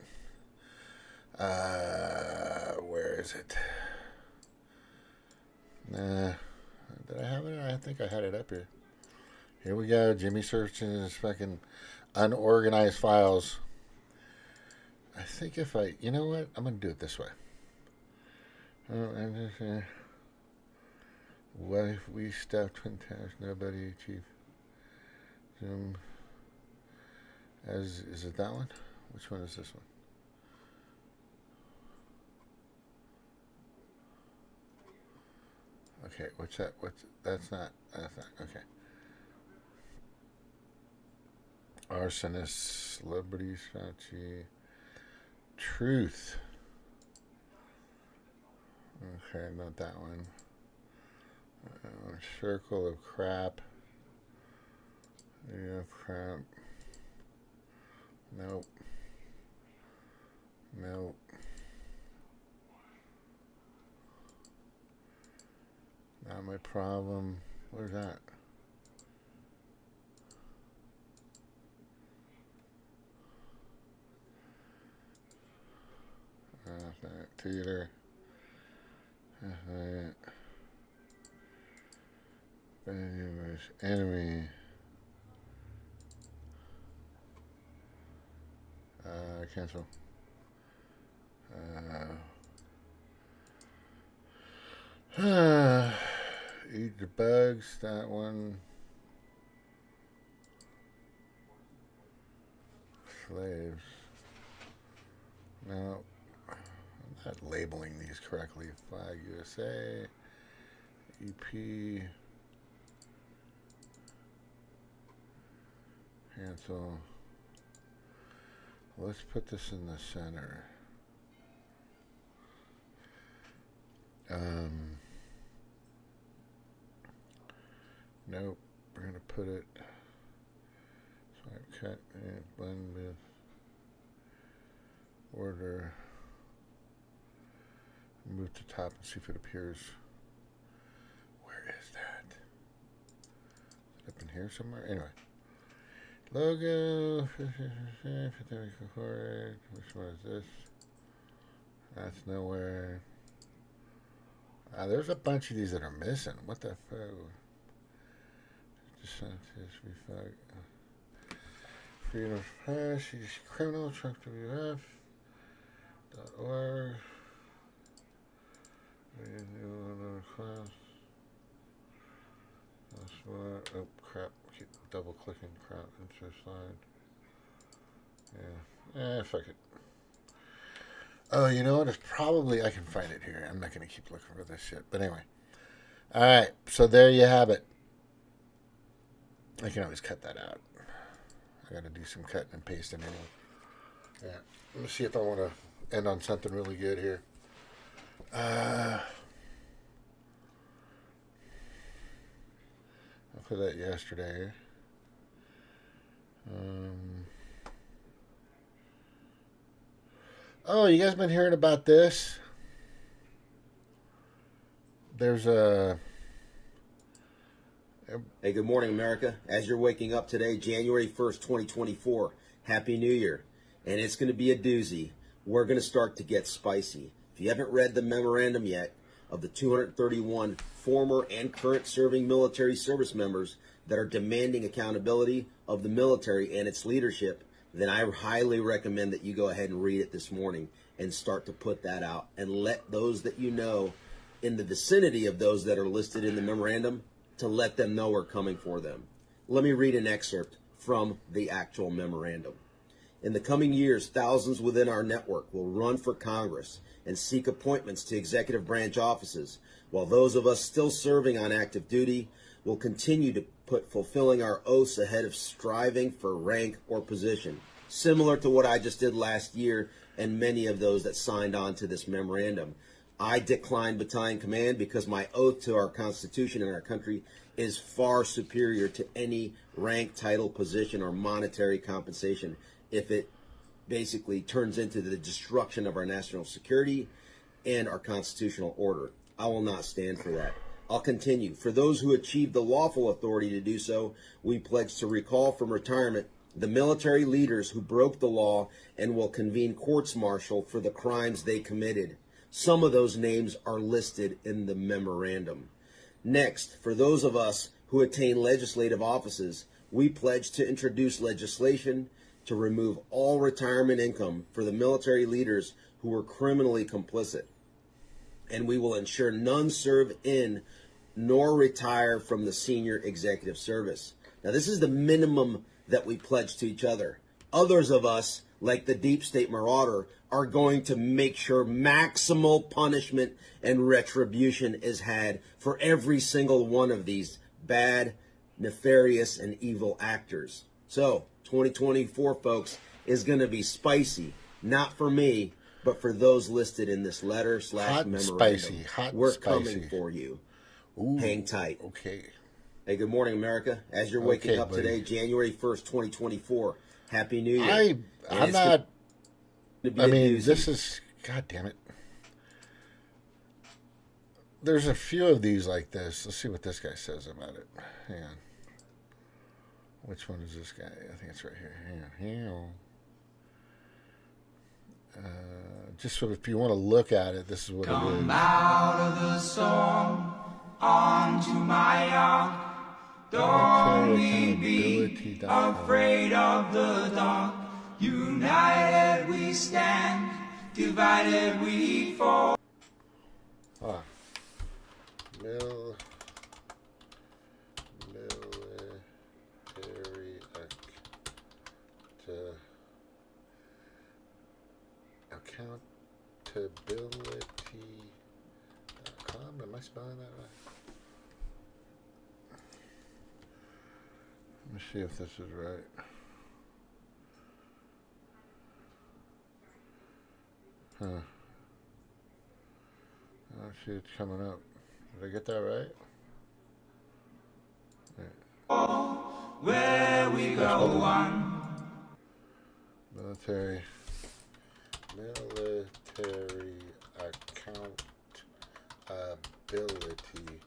S1: Where is it? Nah. Did I have it? I think I had it up here. Here we go. Jimmy searching his fucking unorganized files. I think if I... You know what? I'm going to do it this way. What if we stopped twin towers? Nobody, Chief. Is it that one? Which one is this one? Okay, what's that? That's not, okay. Arsonist, celebrities, Fauci, truth. Okay, not that one. Circle of crap. Yeah, crap. Nope. Nope. Not my problem. Where's that? Theater. Enemy. Cancel. Eat the bugs, that one. Slaves. No, I'm not labeling these correctly. Flag USA. EP. Cancel. Let's put this in the center. Nope. We're going to put it. Swipe, cut, and blend with order. Move to top and see if it appears. Where is that? Is it up in here somewhere? Anyway. Logo. Which one is this? That's nowhere. There's a bunch of these that are missing. What the fuck? Freedom of press, criminal, truck WF.org. Oh crap! Keep double clicking crap into slide. Yeah. Fuck it. Oh, you know what? It's probably I can find it here. I'm not gonna keep looking for this shit. But anyway. Alright, so there you have it. I can always cut that out. I gotta do some cutting and pasting anyway. Yeah. Let me see if I wanna end on something really good here. I put that yesterday. Oh, you guys been hearing about this? There's a...
S13: Hey, good morning, America. As you're waking up today, January 1st, 2024, Happy New Year. And it's going to be a doozy. We're going to start to get spicy. If you haven't read the memorandum yet of the 231 former and current serving military service members that are demanding accountability of the military and its leadership, then I highly recommend that you go ahead and read it this morning and start to put that out and let those that you know in the vicinity of those that are listed in the memorandum to let them know we're coming for them. Let me read an excerpt from the actual memorandum. In the coming years, thousands within our network will run for Congress and seek appointments to executive branch offices, while those of us still serving on active duty will continue to put fulfilling our oaths ahead of striving for rank or position, similar to what I just did last year and many of those that signed on to this memorandum. I declined battalion command because my oath to our Constitution and our country is far superior to any rank, title, position, or monetary compensation if it basically turns into the destruction of our national security and our constitutional order. I will not stand for that. I'll continue. For those who achieve the lawful authority to do so, we pledge to recall from retirement the military leaders who broke the law and will convene courts-martial for the crimes they committed. Some of those names are listed in the memorandum. Next, for those of us who attain legislative offices, we pledge to introduce legislation to remove all retirement income for the military leaders who were criminally complicit. And we will ensure none serve in nor retire from the senior executive service. Now, this is the minimum that we pledge to each other. Others of us, like the deep state marauder, are going to make sure maximal punishment and retribution is had for every single one of these bad, nefarious, and evil actors. So, 2024, folks, is going to be spicy, not for me, but for those listed in this letter / memorandum.
S1: Spicy, hot
S13: We're
S1: spicy.
S13: coming for you.
S1: Ooh,
S13: hang tight.
S1: Okay.
S13: Hey, good morning, America. As you're waking up today, January 1st, 2024, Happy New Year.
S1: I'm not... I mean, this is... God damn it. There's a few of these like this. Let's see what this guy says about it. Hang on. Which one is this guy? I think it's right here. Hang on. Just so if you want to look at it, this is what it is.
S14: Come out of the storm, onto my ark. Don't we be afraid of the dark. United we stand, divided we fall.
S1: Military accountability.com. Am I spelling that right? Let me see if this is right. Huh. Oh, see, it's coming up. Did I get that right?
S14: Where we go on.
S1: Military accountability.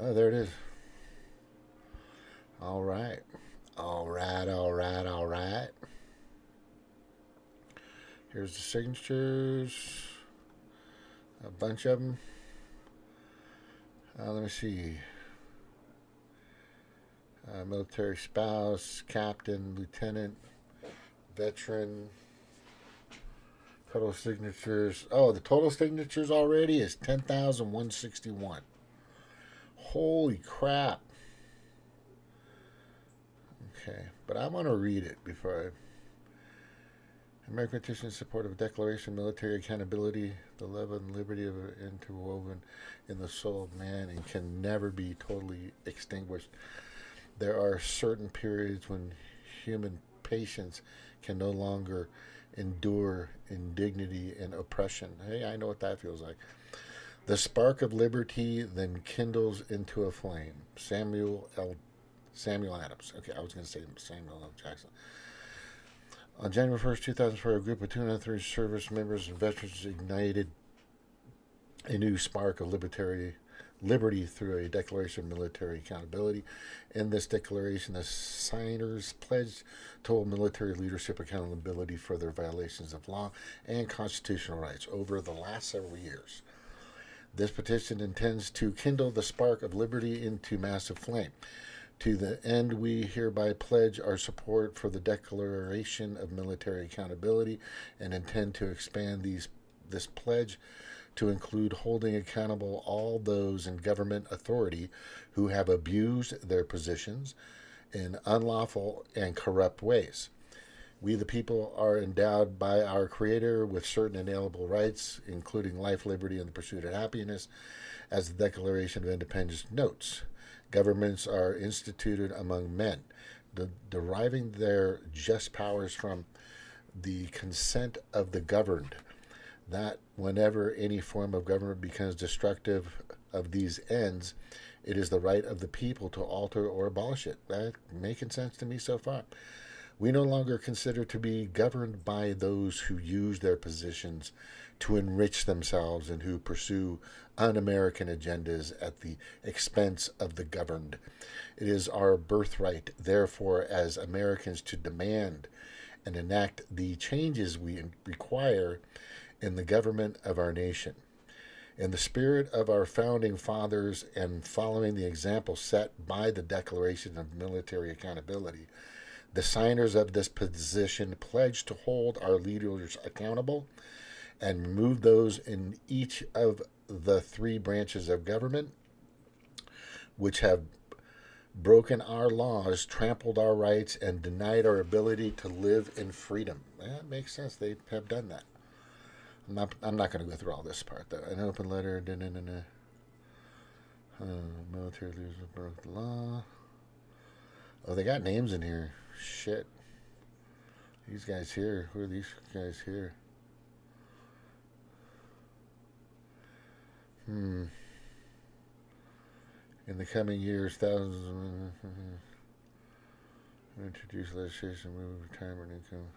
S1: Oh, there it is. All right. Here's the signatures. A bunch of them. Let me see. Military spouse, captain, lieutenant, veteran. Total signatures. Oh, the total signatures already is 10,161. Holy crap. Okay, but I'm going to read it before American petition in support of a declaration of military accountability, the love and liberty of interwoven in the soul of man and can never be totally extinguished. There are certain periods when human patience can no longer endure indignity and oppression. Hey, I know what that feels like. The spark of liberty then kindles into a flame. Samuel Adams. Okay, I was going to say Samuel L. Jackson. On January 1st, 2004, a group of 230 service members and veterans ignited a new spark of liberty through a declaration of military accountability. In this declaration, the signers pledged to hold military leadership accountability for their violations of law and constitutional rights over the last several years. This petition intends to kindle the spark of liberty into massive flame. To the end, we hereby pledge our support for the declaration of military accountability and intend to expand this pledge to include holding accountable all those in government authority who have abused their positions in unlawful and corrupt ways. We, the people, are endowed by our Creator with certain inalienable rights, including life, liberty, and the pursuit of happiness, as the Declaration of Independence notes. Governments are instituted among men, deriving their just powers from the consent of the governed. That whenever any form of government becomes destructive of these ends, it is the right of the people to alter or abolish it. That's making sense to me so far. We no longer consider to be governed by those who use their positions to enrich themselves and who pursue un-American agendas at the expense of the governed. It is our birthright, therefore, as Americans to demand and enact the changes we require in the government of our nation. In the spirit of our founding fathers and following the example set by the Declaration of Military Accountability, the signers of this position pledge to hold our leaders accountable and remove those in each of the three branches of government which have broken our laws, trampled our rights, and denied our ability to live in freedom. That makes sense. They have done that. I'm not going to go through all this part, though. An open letter. Military leaders have broken the law. Oh, they got names in here. Shit. These guys here. Who are these guys here? In the coming years, thousands of introduce legislation, move retirement income.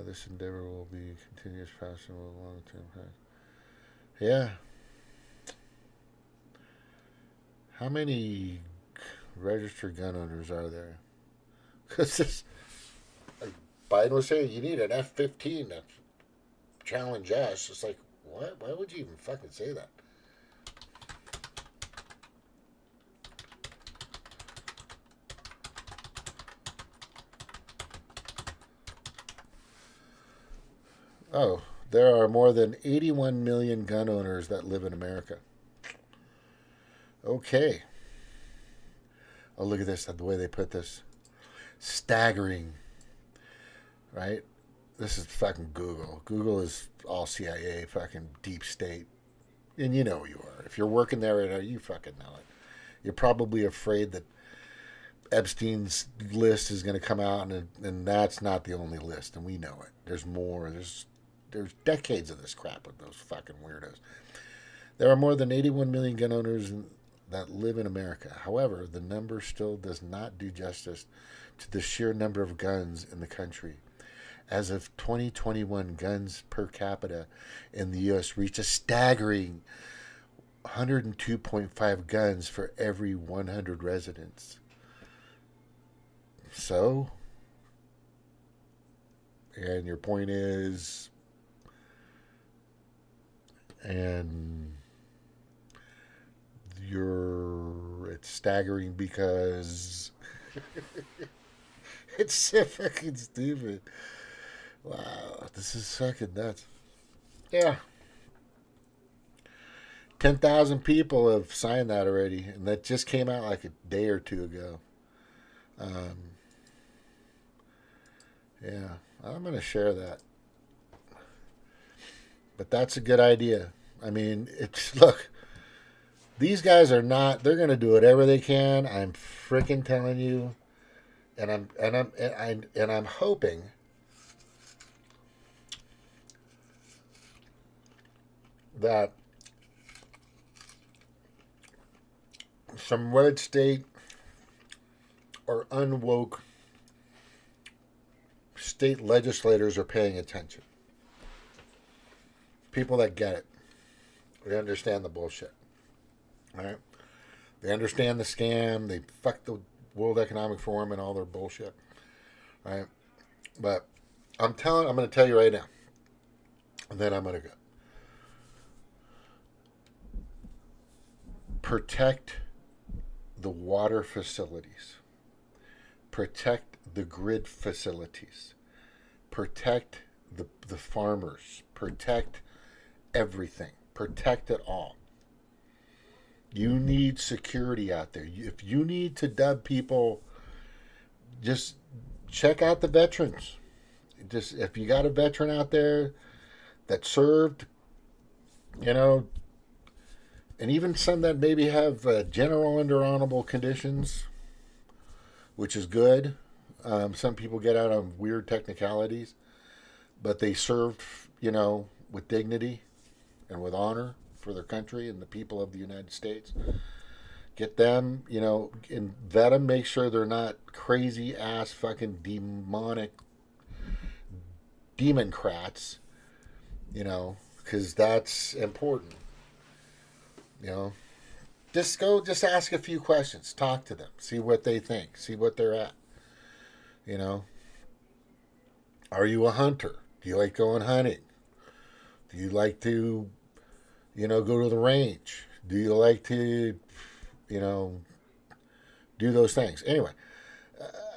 S1: This endeavor will be continuous, passion, with long-term path. Yeah. How many registered gun owners are there? Because this, like Biden was saying, you need an F-15 to challenge us. It's like, what? Why would you even fucking say that? Oh, there are more than 81 million gun owners that live in America. Okay. Oh, look at this, the way they put this. Staggering. Right? This is fucking Google. Google is all CIA, fucking deep state. And you know who you are. If you're working there, you fucking know it. You're probably afraid that Epstein's list is going to come out, and that's not the only list, and we know it. There's more. There's decades of this crap with those fucking weirdos. There are more than 81 million gun owners that live in America. However, the number still does not do justice to the sheer number of guns in the country. As of 2021, guns per capita in the U.S. reached a staggering 102.5 guns for every 100 residents. So, and your point is, and it's staggering because it's so fucking stupid. Wow, this is fucking nuts. Yeah. 10,000 people have signed that already, and that just came out like a day or two ago. Yeah, I'm going to share that. But that's a good idea. I mean, look, these guys are not, they're going to do whatever they can. I'm freaking telling you. And I'm hoping that some red state or unwoke state legislators are paying attention. People that get it. They understand the bullshit. All right? They understand the scam. They fuck the World Economic Forum and all their bullshit. All right? But I'm going to tell you right now. And then I'm going to go. Protect the water facilities. Protect the grid facilities. Protect the farmers. Protect everything. Protect it all. You need security out there. If you need to dub people, just check out the veterans. Just if you got a veteran out there that served, you know, and even some that maybe have general under honorable conditions, which is good. Some people get out on weird technicalities, but they served, you know, with dignity and with honor for their country and the people of the United States. Get them, you know, and vet them, make sure they're not crazy ass fucking demonic demoncrats, you know, because that's important. You know, just ask a few questions, talk to them, see what they think, see what they're at. You know, are you a hunter? Do you like going hunting? Do you like to, you know, go to the range? Do you like to, you know, do those things? Anyway,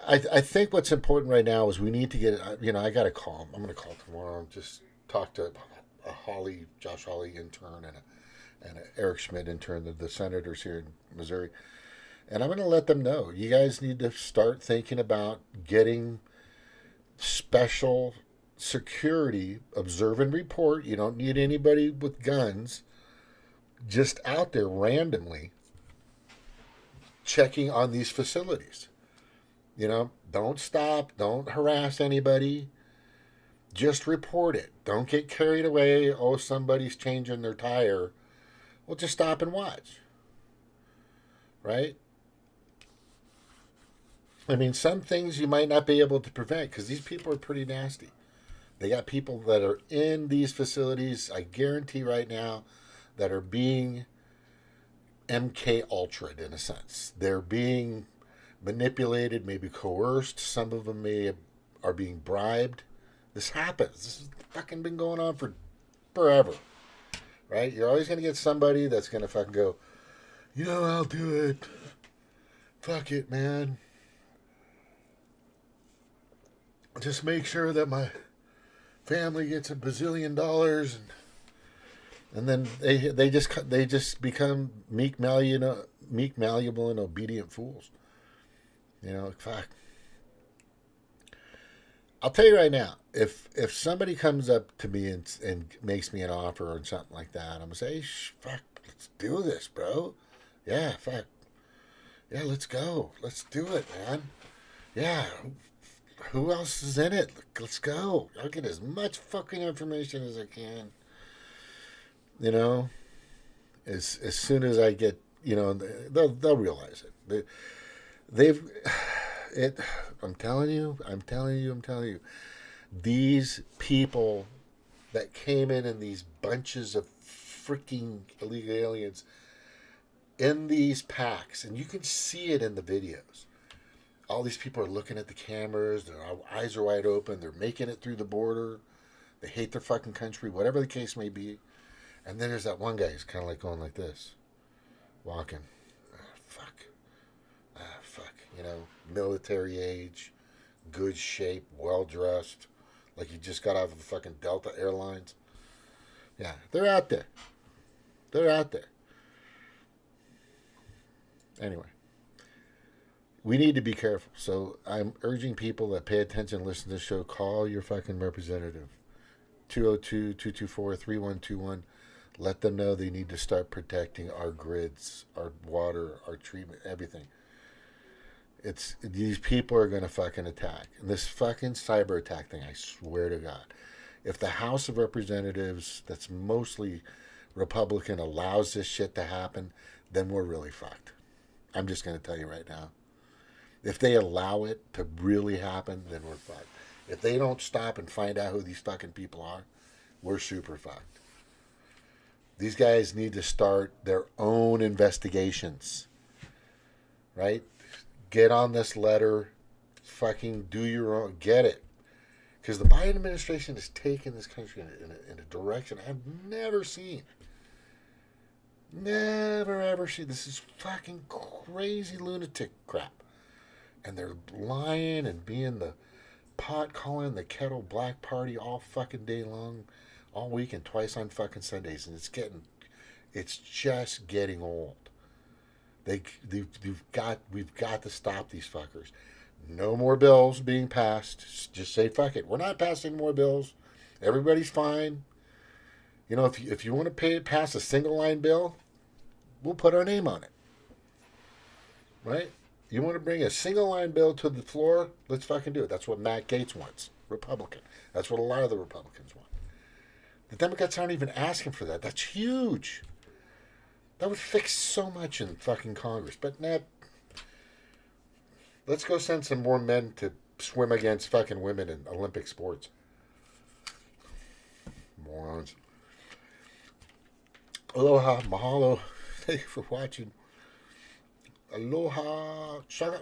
S1: I think what's important right now is we need to get, you know, I got to call. I'm going to call tomorrow and just talk to a Josh Hawley intern and an Eric Schmidt intern, the senators here in Missouri. And I'm going to let them know, you guys need to start thinking about getting special security, observe and report. You don't need anybody with guns just out there randomly checking on these facilities. You know, don't stop, don't harass anybody. Just report it. Don't get carried away. Oh, somebody's changing their tire. Well, just stop and watch. Right? I mean, some things you might not be able to prevent because these people are pretty nasty. They got people that are in these facilities, I guarantee right now, that are being MK Ultra'd in a sense. They're being manipulated, maybe coerced. Some of them are being bribed. This happens. This has fucking been going on for forever. Right? You're always going to get somebody that's going to fucking go, you know, I'll do it. Fuck it, man. Just make sure that my family gets $1 bazillion, and then they just become meek, malleable, and obedient fools. You know, fuck. I'll tell you right now, if somebody comes up to me and makes me an offer or something like that, I'm gonna say, fuck, let's do this, bro. Yeah, fuck. Yeah, let's go. Let's do it, man. Yeah. Who else is in it? Let's go. I'll get as much fucking information as I can. You know, as soon as I get, you know, they'll realize it. I'm telling you. These people that came in these bunches of freaking illegal aliens in these packs, and you can see it in the videos. All these people are looking at the cameras. Their eyes are wide open. They're making it through the border. They hate their fucking country, whatever the case may be. And then there's that one guy who's kind of like going like this, walking. Fuck. You know, military age, good shape, well-dressed, like he just got off of fucking Delta Airlines. Yeah, they're out there. Anyway. We need to be careful. So I'm urging people that pay attention, listen to the show, call your fucking representative. 202-224-3121. Let them know they need to start protecting our grids, our water, our treatment, everything. These people are going to fucking attack. And this fucking cyber attack thing, I swear to God. If the House of Representatives, that's mostly Republican, allows this shit to happen, then we're really fucked. I'm just going to tell you right now. If they allow it to really happen, then we're fucked. If they don't stop and find out who these fucking people are, we're super fucked. These guys need to start their own investigations. Right? Get on this letter. Fucking do your own. Get it. Because the Biden administration is taking this country in a direction I've never seen. Never ever seen. This is fucking crazy lunatic crap. And they're lying and being the pot calling the kettle black party all fucking day long, all week and twice on fucking Sundays. And it's just getting old. We've got to stop these fuckers. No more bills being passed. Just say fuck it. We're not passing more bills. Everybody's fine. You know, if you want to pass a single line bill, we'll put our name on it. Right? You want to bring a single line bill to the floor? Let's fucking do it. That's what Matt Gaetz wants. Republican. That's what a lot of the Republicans want. The Democrats aren't even asking for that. That's huge. That would fix so much in fucking Congress. But nah, let's go send some more men to swim against fucking women in Olympic sports. Morons. Aloha, mahalo. Thank you for watching. Aloha, shaka.